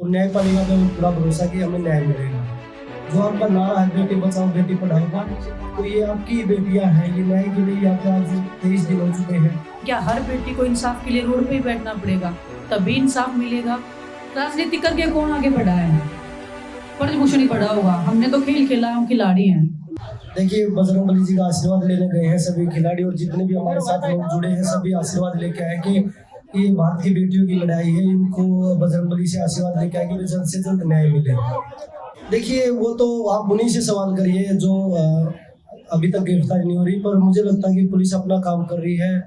और न्यायपालिका पे पूरा भरोसा कि हमें न्याय मिलेगा। जो आपका नारा है बेटी बचाओ बेटी पढ़ाओ का, तो ये आपकी बेटियां हैं, ये न्याय के लिए आपका आज 23 दिन हो चुके हैं। क्या हर बेटी को इंसाफ के लिए रोड पे ही बैठना पड़ेगा तभी इंसाफ मिलेगा? राजनीति करके कौन आगे बढ़ा है? ब्रजभूषण ही बढ़ा होगा। हमने तो खेल खेला, हम खिलाड़ी हैं। देखिए, बजरंगबली जी का आशीर्वाद लेने गए हैं सभी खिलाड़ी, और जितने भी हमारे साथ लोग जुड़े हैं सभी आशीर्वाद लेके आए कि ये भारत की बेटियों की लड़ाई है, इनको बजरंगबली से आशीर्वाद लेके आए कि जल्द से जल्द न्याय मिले। देखिए, वो तो आप उन्हीं से सवाल करिए जो अभी तक गिरफ्तारी नहीं हो रही, पर मुझे लगता है कि पुलिस अपना काम कर रही है,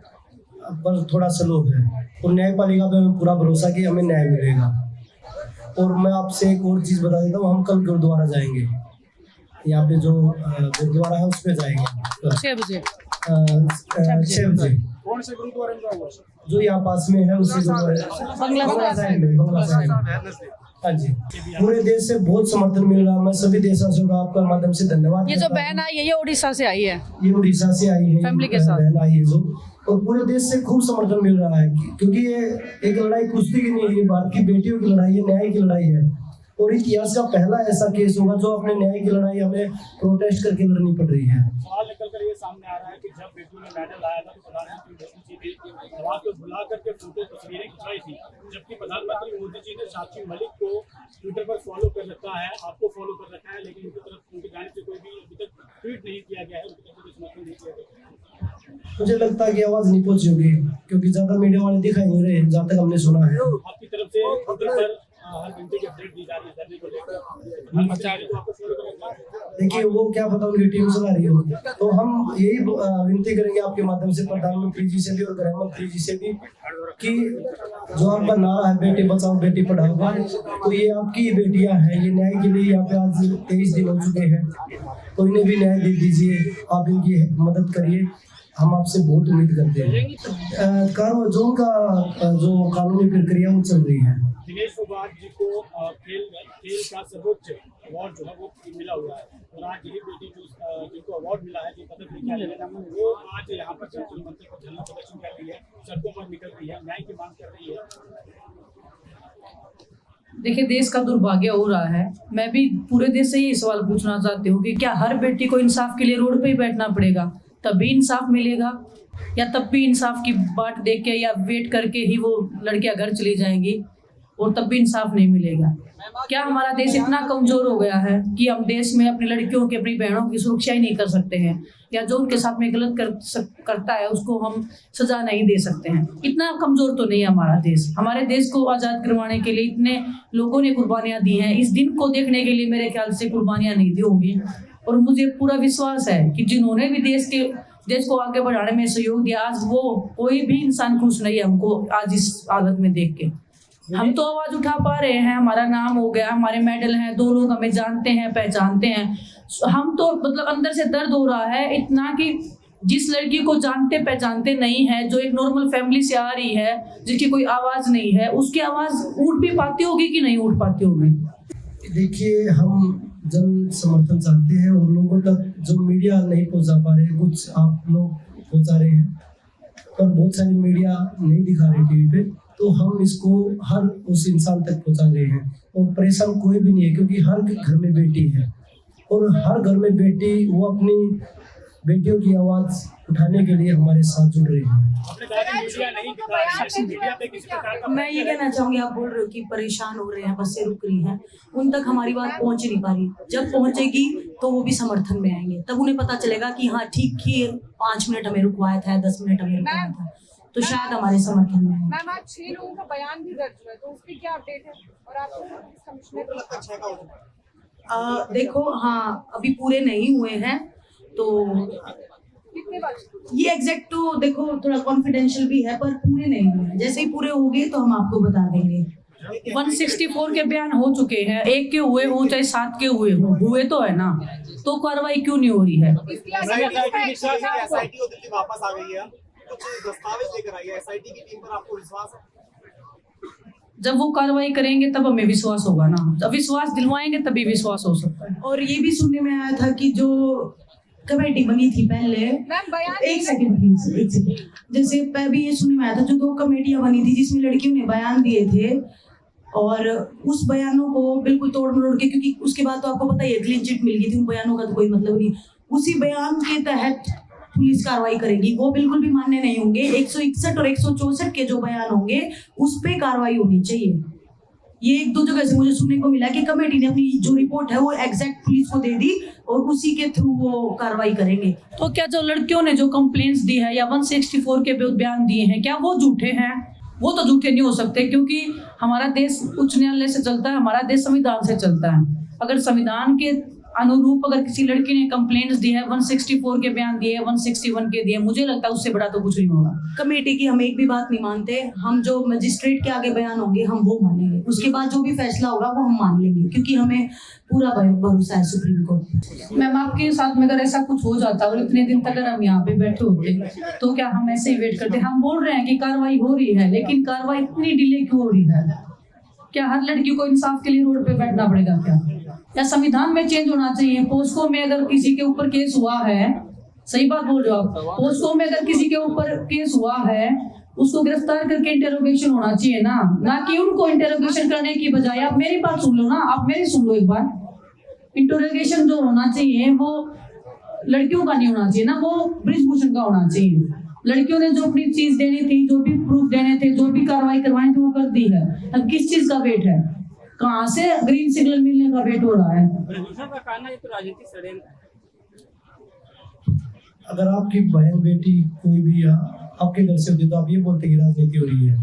पर थोड़ा स्लो है। और न्यायपालिका पे हमें पूरा भरोसा कि हमें न्याय मिलेगा। और मैं आपसे एक और चीज़ बता देता हूँ, हम कल गुरुद्वारा जाएंगे, यहाँ पे जो गुरुद्वारा है उस पर जाएंगे 6 बजे। 6 बजे। कौन से गुरुद्वारे में जाओगे? जो यहाँ पास में है उसी गुरुद्वारा, बंगला साहिब। हाँ जी, पूरे देश से बहुत समर्थन मिल रहा है। मैं सभी देशवासियों का आपका माध्यम से धन्यवाद। ये जो बहन आई है ये उड़ीसा से आई है, ये उड़ीसा से आई है, फैमिली के साथ बहन आई है जो, और पूरे देश से खूब समर्थन मिल रहा है क्योंकि ये एक लड़ाई कुश्ती की नहीं है, ये भारत की बेटियों की लड़ाई है, न्याय की लड़ाई है। और इतिहास का पहला ऐसा केस होगा जो अपने न्याय की लड़ाई हमें प्रोटेस्ट करके लड़नी पड़ रही है। सवाल निकल कर ये सामने आ रहा है कि जब बेटियों ने मेडल लाया था तो प्रधानमंत्री मोदी जी ने सभा को बुला करके फोटो तस्वीरें खिंचवाई थी, जबकि प्रधानमंत्री मोदी जी ने साक्षी मलिक को ट्विटर पर फॉलो कर रखा है, आपको फॉलो कर रखा है, लेकिन उनकी तरफ उनकी जाने से कोई भी अभी तक ट्वीट नहीं किया गया है, उनकी तरफ से समर्थन नहीं किया गया। मुझे लगता है कि आवाज नहीं पहुंची होगी क्योंकि ज्यादा मीडिया वाले दिखाई नहीं रहे जहाँ तक हमने सुना है। आपकी तरफ से ट्विटर पर हर घंटे की अपडेट दी जा रही है धरने को लेकर। देखिए, वो क्या पता उनकी टीम चला रही हो, तो हम यही विनती करेंगे आपके माध्यम से प्रधानमंत्री जी से भी और गृह मंत्री जी से भी कि जो आपका नारा है बेटी बचाओ बेटी पढ़ाओ का, तो ये आपकी बेटियां हैं, ये न्याय के लिए यहाँ पे आज 23 दिन हो चुके हैं, तो इन्हें भी न्याय दे दीजिए, आप इनकी मदद करिए, हम आपसे बहुत उम्मीद करते हैं। जोन का जो कानूनी प्रक्रिया वो चल रही है। दिनेश फोगाट जी को खेल का सर्वोच्च अवार्ड जो है वो मिला हुआ है, और आज यही बेटी जिनको अवार्ड मिला है, जो पदक लेकर आई है, वो आज यहाँ पर जल मंदिर को धरना प्रदर्शन कर रही है, सड़कों पर निकल रही है, न्याय की मांग कर रही है। देखिए, देश का दुर्भाग्य हो रहा है। मैं भी पूरे देश से ये सवाल पूछना चाहती हूँ कि क्या हर बेटी को इंसाफ के लिए रोड पे ही बैठना पड़ेगा तभी इंसाफ मिलेगा, या तब भी इंसाफ की बाट देख के या वेट करके ही वो लड़कियां घर चली जाएंगी और तब भी इंसाफ नहीं मिलेगा? क्या हमारा देश इतना कमजोर हो गया है कि हम देश में अपनी लड़कियों की, अपनी बहनों की सुरक्षा ही नहीं कर सकते हैं, या जो उनके साथ में गलत करता है उसको हम सजा नहीं दे सकते हैं? इतना कमजोर तो नहीं है हमारा देश। हमारे देश को आज़ाद करवाने के लिए इतने लोगों ने कुर्बानियां दी हैं, इस दिन को देखने के लिए मेरे ख्याल से कुर्बानियां नहीं दी होगी। और मुझे पूरा विश्वास है कि जिन्होंने भी देश को आगे बढ़ाने में सहयोग दिया, आज वो कोई भी इंसान खुश नहीं है हमको आज इस हालत में देख के। हम तो आवाज उठा पा रहे हैं, हमारा नाम हो गया, हमारे मेडल हैं, 2 लोग हमें जानते हैं, पहचानते हैं। हम तो मतलब अंदर से दर्द हो रहा है इतना कि जिस लड़की को जानते पहचानते नहीं है, जो एक नॉर्मल फैमिली से आ रही है, जिसकी कोई आवाज नहीं है, उसकी आवाज उठ भी पाती होगी कि नहीं उठ पाती होगी? देखिए, हम जन समर्थन चाहते हैं और लोगों तक जो मीडिया नहीं पहुंचा पा रहे, कुछ आप लोग पहुंचा रहे हैं, पर बहुत सारी मीडिया नहीं दिखा रही टीवी पे, तो हम इसको हर उस इंसान तक पहुंचा रहे हैं। और परेशान कोई भी नहीं है क्योंकि हर घर में बेटी है, और हर घर में बेटी वो अपनी बेटियों की आवाज उठाने के लिए हमारे साथ जुड़ रही है। मैं ये कहना चाहूंगी, आप बोल रहे हो कि परेशान हो रहे हैं, बसें रुक रही हैं, उन तक हमारी बात पहुंच नहीं पा रही। जब पहुंचेगी तो वो भी समर्थन में आएंगे, तब उन्हें पता चलेगा कि हाँ ठीक ही 5 मिनट हमें रुकवाया था, 10 मिनट हमें रुकवाया था, तो शायद हमारे समर्थन में। मैम, आज 6 लोगों का बयान भी दर्ज हुआ है, तो उसकी क्या अपडेट है? और आपको देखो, हाँ अभी पूरे नहीं हुए हैं, तो कितने बजे? ये एग्जैक्ट तो देखो थोड़ा कॉन्फिडेंशियल भी है, पर पूरे नहीं हुए हैं। जैसे ही पूरे होंगे तो हम आपको बता देंगे। 164 के बयान हो चुके हैं, 1 के हुए हो चाहे 7 के हुए तो है ना, तो कार्रवाई क्यों नहीं हो रही है? एसआईटी वापस आ गई है, कुछ दस्तावेज लेकर आई है, एसआईटी की टीम पर आपको विश्वास है? जब वो कार्रवाई करेंगे तब हमें विश्वास होगा ना, जब विश्वास दिलवाएंगे तभी विश्वास हो सकता है। और ये भी सुनने में आया था कि जो कमेटी बनी थी पहले, एक सेकंड प्लीज, एक सेकंड, जैसे भी ये सुनने में आया था जो 2 कमेटियां बनी थी जिसमें लड़कियों ने बयान दिए थे, और उस बयानों को बिल्कुल तोड़ मरोड़ के, क्योंकि उसके बाद तो आपको पता ही है क्लीन चिट मिल गई थी, उन बयानों का तो कोई मतलब नहीं, उसी बयान के तहत पुलिस कार्रवाई करेगी। वो बिल्कुल भी मान्य नहीं होंगे। 161 और 164 के जो बयान होंगे उस पे कार्रवाई होनी चाहिए। ये एक दो जगह से मुझे सुनने को मिला कि कमेटी ने अपनी जो रिपोर्ट है वो एग्जैक्ट पुलिस को दे दी और उसी के थ्रू वो कार्रवाई करेंगे। तो क्या जो लड़कियों ने जो कंप्लेंट्स दी है या 164 के बयान दिए हैं, क्या वो झूठे हैं? वो तो झूठे नहीं हो सकते, क्योंकि हमारा देश उच्च न्यायालय से चलता है, हमारा देश संविधान से चलता है। अगर संविधान के अनुरूप अगर किसी लड़की ने कंप्लेंट्स दी है, 164 के बयान दिए, 161 के दिए, मुझे लगता है उससे बड़ा तो कुछ नहीं होगा। कमेटी की हम एक भी बात नहीं मानते। हम जो मजिस्ट्रेट के आगे बयान होंगे हम वो मानेंगे, उसके बाद जो भी फैसला होगा वो हम मान लेंगे, क्योंकि हमें पूरा भरोसा है सुप्रीम कोर्ट। मैम, आपके साथ में अगर ऐसा कुछ हो जाता और इतने दिन तक अगर हम यहाँ पे बैठे होते तो क्या हम ऐसे ही वेट करते? हम बोल रहे हैं कि कार्रवाई हो रही है, लेकिन कार्रवाई इतनी डिले क्यों हो रही है? क्या हर लड़की को इंसाफ के लिए रोड पे बैठना पड़ेगा क्या? या संविधान में चेंज होना चाहिए? पोस्को में अगर किसी के ऊपर केस हुआ है, सही बात बोल रहे हो आप, पोस्को में अगर किसी के ऊपर केस हुआ है उसको गिरफ्तार करके इंटेरोगेशन होना चाहिए ना कि उनको इंटेरोगेशन करने की बजाय। आप मेरी बात सुन लो ना, आप मेरी सुन लो एक बार। इंटेरोगेशन जो होना चाहिए वो लड़कियों का नहीं होना चाहिए ना, वो ब्रिजभूषण का होना चाहिए। लड़कियों ने जो अपनी चीज देनी थी, जो भी प्रूफ देने थे, जो भी कार्रवाई करवानी थी वो कर दी है। अब किस चीज का वेट है? कहाँ से ग्रीन सिग्नल मिलने का वेट हो रहा है? का कहना है तो राजनीतिक षड्यंत्र है। अगर आपकी बहन बेटी कोई भी आपके घर से होती तो आप ये बोलते कि राजनीति हो रही है।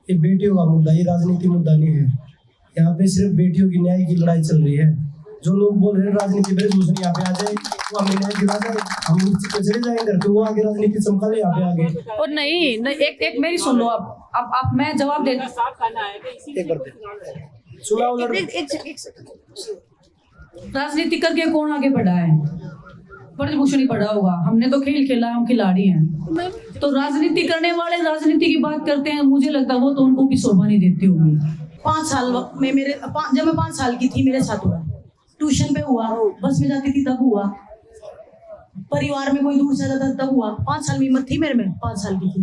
ये बेटियों का मुद्दा, ये राजनीति मुद्दा नहीं है। यहाँ पे सिर्फ बेटियों की न्याय की लड़ाई चल रही है। जो लोग बोल रहे हैं राजनीति ब्रिजभूषण यहाँ पे आ जाए, वो हमें न्याय दिला जाए, हम चले जाएंगे घर पे, वो आगे राजनीति चमका ले यहाँ पे आगे। और नहीं, एक मेरी सुन लो आप मैं जवाब दे। साफ कहना है कि इसी चुनाव लड़ राजनीति करके कौन आगे बढ़ा है? ब्रिजभूषण ही बढ़ा होगा। हमने तो खेल खेला, हम खिलाड़ी हैं। तो राजनीति करने वाले राजनीति की बात करते हैं, मुझे लगता है वो तो उनको भी शोभा नहीं देती होगी। 5 साल में जब मैं 5 साल की थी मेरे साथ हुआ, ट्यूशन पे हुआ, बस में जाती थी तब हुआ, परिवार में कोई दूर से जाता था तब हुआ। 5 साल में हिम्मत थी मेरे में, 5 साल की थी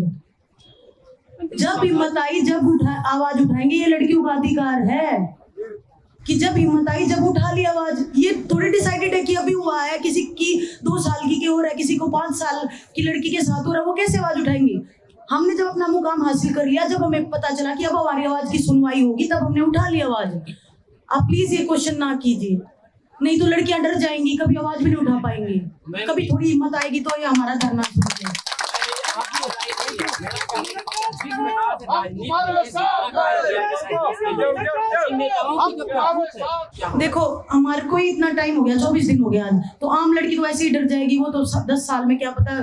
जब हिम्मत आई, जब आवाज उठाएंगे। ये लड़कियों का अधिकार है कि जब हिम्मत आई, जब उठा ली आवाज। ये थोड़ी डिसाइडेड है कि अभी हुआ है, किसी की 2 साल की हो रहा है, किसी को 5 साल की लड़की के साथ हो रहा है, वो कैसे आवाज उठाएंगी? हमने जब अपना मुकाम हासिल कर लिया, जब हमें पता चला कि अब हमारी आवाज की सुनवाई होगी, तब हमने उठा ली आवाज। आप प्लीज ये क्वेश्चन ना कीजिए, नहीं तो लड़कियां डर जाएंगी, कभी आवाज भी नहीं उठा पाएंगी। कभी थोड़ी हिम्मत आएगी तो ये हमारा धरना सुनेंगे। देखो हमारे को ही इतना टाइम हो गया, 24 दिन हो गया आज, तो आम लड़की तो ऐसे ही डर जाएगी। वो तो 10 साल में क्या पता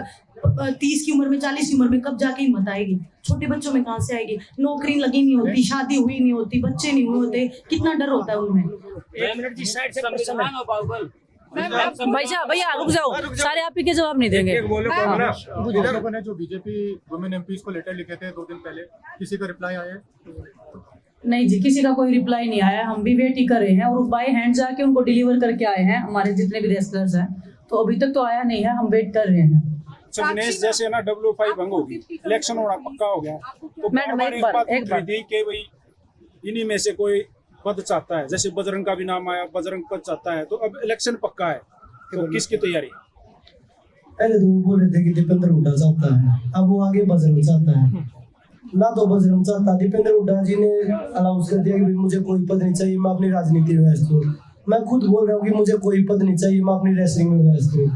30 की उम्र में, 40 की उम्र में कब जाके हिम्मत आएगी? छोटे बच्चों में कहाँ से आएगी? नौकरी लगी नहीं होती, शादी हुई नहीं होती, बच्चे नहीं हुए होते, कितना डर होता है उनमें। भैया रुक जाओ, सारे आप ही के जवाब नहीं देंगे। लोगों ने जो बीजेपी वुमेन एमपीज को लेटर लिखे थे 2 दिन पहले, किसी का रिप्लाई आया है? नहीं जी, किसी का कोई रिप्लाई नहीं आया। हम भी वेट ही कर रहे हैं और बाय हैंड जाके उनको डिलीवर करके आए हैं, हमारे जितने भी रेसलर्स हैं। तो अभी तक तो आया नहीं है, हम वेट कर रहे हैं। विनेश जैसे ना W5 भंग होगी, इलेक्शन होना पक्का हो गया, तो मैडम एक बार थी कि भाई इन्हीं में से कोई पद चाहता है। जैसे बजरंग का भी नाम आया, बजरंग पद चाहता है, तो अब इलेक्शन पक्का है, तो किसकी तैयारी? पहले तो वो बोल रहे थे कि दीपेंद्र हुड्डा चाहता है, अब वो आगे बजरंग चाहता है ना। तो बजरंग चाहता, दीपेंद्र हुड्डा जी ने अनाउंस कर दिया कि मुझे कोई पद नहीं चाहिए, मैं अपनी राजनीति में व्यस्त हूँ। मैं खुद बोल रहा हूँ कि मुझे कोई पद नहीं चाहिए, मैं अपनी रेसलिंग में व्यस्त हूँ।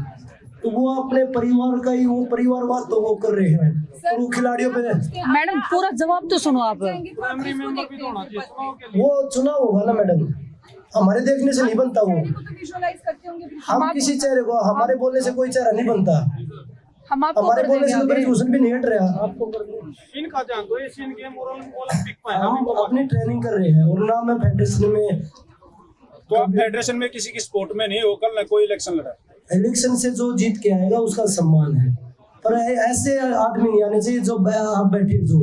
तो वो अपने परिवार का ही, वो परिवारवाद तो वो कर रहे हैं, तो वो खिलाड़ियों पे। मैडम पूरा जवाब तो सुनो आप। वो चुनाव होगा ना मैडम, हमारे देखने से नहीं बनता वो। हम किसी चेहरे को, हमारे बोलने से कोई चेहरा नहीं बनता। हम आपको हमारे बोलने से ब्रिजभूषण भी नहीं हट रहा। इनका जान दो, एशियन गेम और ओलंपिक में हम अपनी ट्रेनिंग कर रहे हैं और ना मैं फेडरेशन में। तो आप फेडरेशन में किसी की सपोर्ट में नहीं हो, कल ना कोई इलेक्शन लड़ा। इलेक्शन से जो जीत के आएगा उसका सम्मान है, पर ऐसे आदमी नहीं आने चाहिए जो आप बैठे जो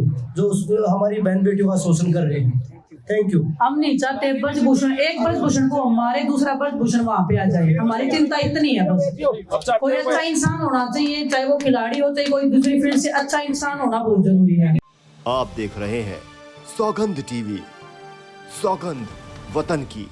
हमारी बहन बेटियों का शोषण कर रहे हैं। Thank you. हम नहीं चाहते ब्रजभूषण, एक ब्रजभूषण को हमारे, दूसरा ब्रजभूषण वहाँ पे आ जाए। हमारी चिंता इतनी है बस, कोई अच्छा इंसान होना चाहिए, चाहे वो खिलाड़ी हो, चाहे कोई दूसरी फील्ड से अच्छा इंसान होना बहुत जरूरी है। आप देख रहे हैं सौगंध टीवी। सौगंध वतन की।